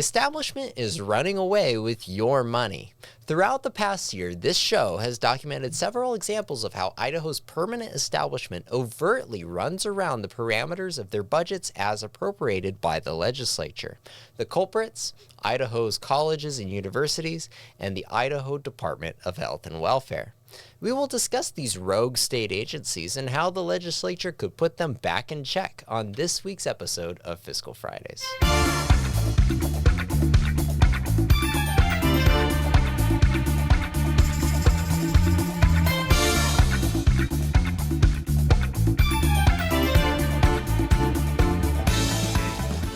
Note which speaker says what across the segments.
Speaker 1: Establishment is running away with your money. Throughout the past year, this show has documented several examples of how Idaho's permanent establishment overtly runs around the parameters of their budgets as appropriated by the legislature. The culprits: Idaho's colleges and universities, and the Idaho Department of Health and Welfare. We will discuss these rogue state agencies and how the legislature could put them back in check on this week's episode of Fiscal Fridays.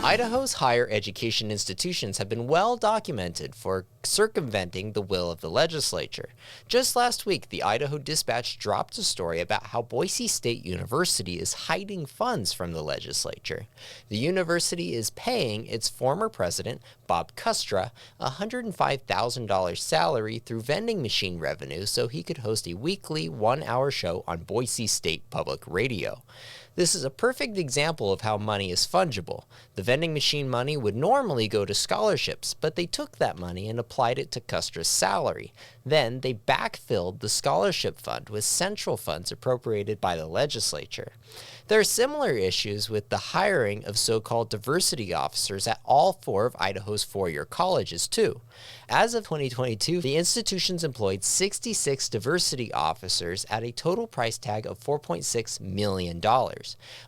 Speaker 1: Idaho's higher education institutions have been well documented for circumventing the will of the legislature. Just last week, the Idaho Dispatch dropped a story about how Boise State University is hiding funds from the legislature. The university is paying its former president, Bob Kustra, a $105,000 salary through vending machine revenue so he could host a weekly one-hour show on Boise State Public Radio. This is a perfect example of how money is fungible. The vending machine money would normally go to scholarships, but they took that money and applied it to Kustra's salary. Then they backfilled the scholarship fund with central funds appropriated by the legislature. There are similar issues with the hiring of so-called diversity officers at all four of Idaho's four-year colleges, too. As of 2022, the institutions employed 66 diversity officers at a total price tag of $4.6 million.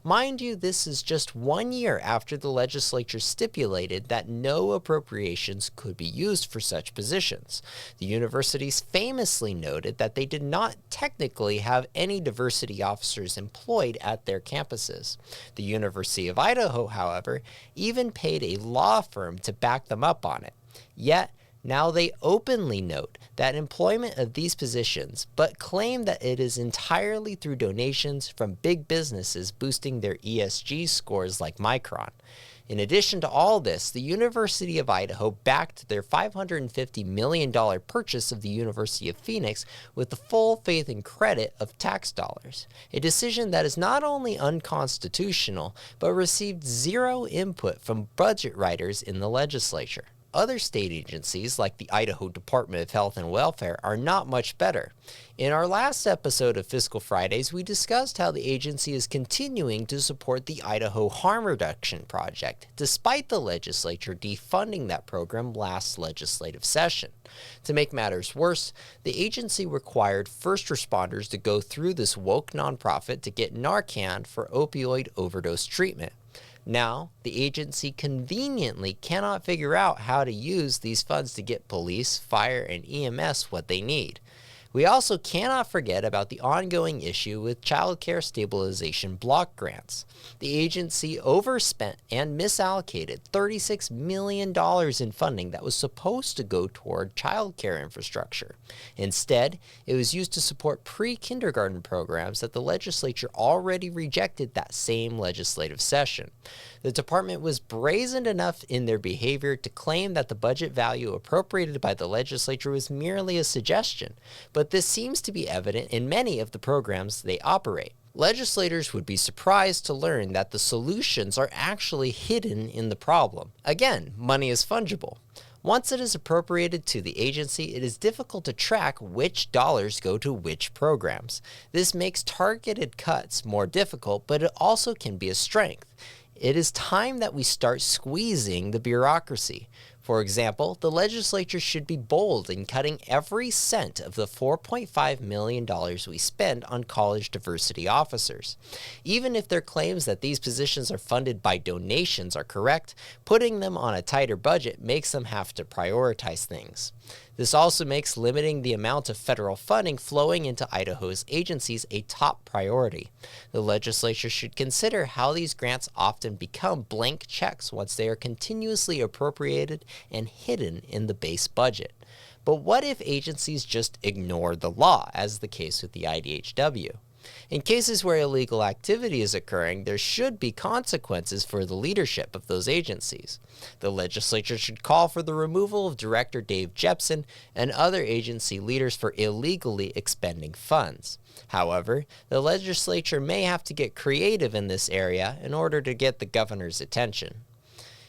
Speaker 1: Mind you, this is just 1 year after the legislature stipulated that no appropriations could be used for such positions. The universities famously noted that they did not technically have any diversity officers employed at their campuses. The University of Idaho, however, even paid a law firm to back them up on it. Yet, now they openly note that employment of these positions, but claim that it is entirely through donations from big businesses boosting their ESG scores like Micron. In addition to all this, the University of Idaho backed their $550 million purchase of the University of Phoenix with the full faith and credit of tax dollars, a decision that is not only unconstitutional, but received zero input from budget writers in the legislature. Other state agencies, like the Idaho Department of Health and Welfare, are not much better. In our last episode of Fiscal Fridays, we discussed how the agency is continuing to support the Idaho Harm Reduction Project, despite the legislature defunding that program last legislative session. To make matters worse, the agency required first responders to go through this woke nonprofit to get Narcan for opioid overdose treatment. Now, the agency conveniently cannot figure out how to use these funds to get police, fire, and EMS what they need. We also cannot forget about the ongoing issue with Childcare Stabilization block grants. The agency overspent and misallocated $36 million in funding that was supposed to go toward childcare infrastructure. Instead, it was used to support pre-kindergarten programs that the legislature already rejected that same legislative session. The department was brazen enough in their behavior to claim that the budget value appropriated by the legislature was merely a suggestion, but this seems to be evident in many of the programs they operate. Legislators would be surprised to learn that the solutions are actually hidden in the problem. Again, money is fungible. Once it is appropriated to the agency, it is difficult to track which dollars go to which programs. This makes targeted cuts more difficult, but it also can be a strength. It is time that we start squeezing the bureaucracy. For example, the legislature should be bold in cutting every cent of the $4.5 million we spend on college diversity officers. Even if their claims that these positions are funded by donations are correct, putting them on a tighter budget makes them have to prioritize things. This also makes limiting the amount of federal funding flowing into Idaho's agencies a top priority. The legislature should consider how these grants often become blank checks once they are continuously appropriated and hidden in the base budget. But what if agencies just ignore the law, as the case with the IDHW? In cases where illegal activity is occurring, there should be consequences for the leadership of those agencies. The legislature should call for the removal of Director Dave Jepson and other agency leaders for illegally expending funds. However, the legislature may have to get creative in this area in order to get the governor's attention.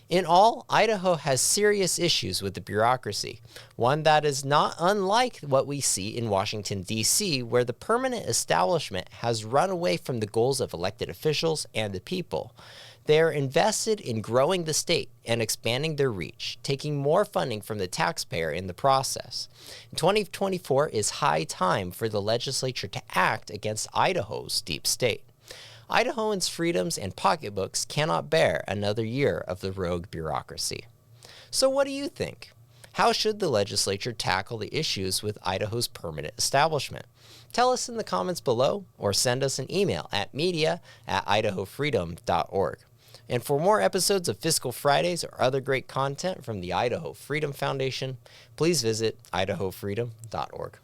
Speaker 1: In all, Idaho has serious issues with the bureaucracy, one that is not unlike what we see in Washington, D.C., where the permanent establishment has run away from the goals of elected officials and the people. They are invested in growing the state and expanding their reach, taking more funding from the taxpayer in the process. 2024 is high time for the legislature to act against Idaho's deep state. Idahoans' freedoms and pocketbooks cannot bear another year of the rogue bureaucracy. So what do you think? How should the legislature tackle the issues with Idaho's permanent establishment? Tell us in the comments below or send us an email at media@idahofreedom.org. And for more episodes of Fiscal Fridays or other great content from the Idaho Freedom Foundation, please visit idahofreedom.org.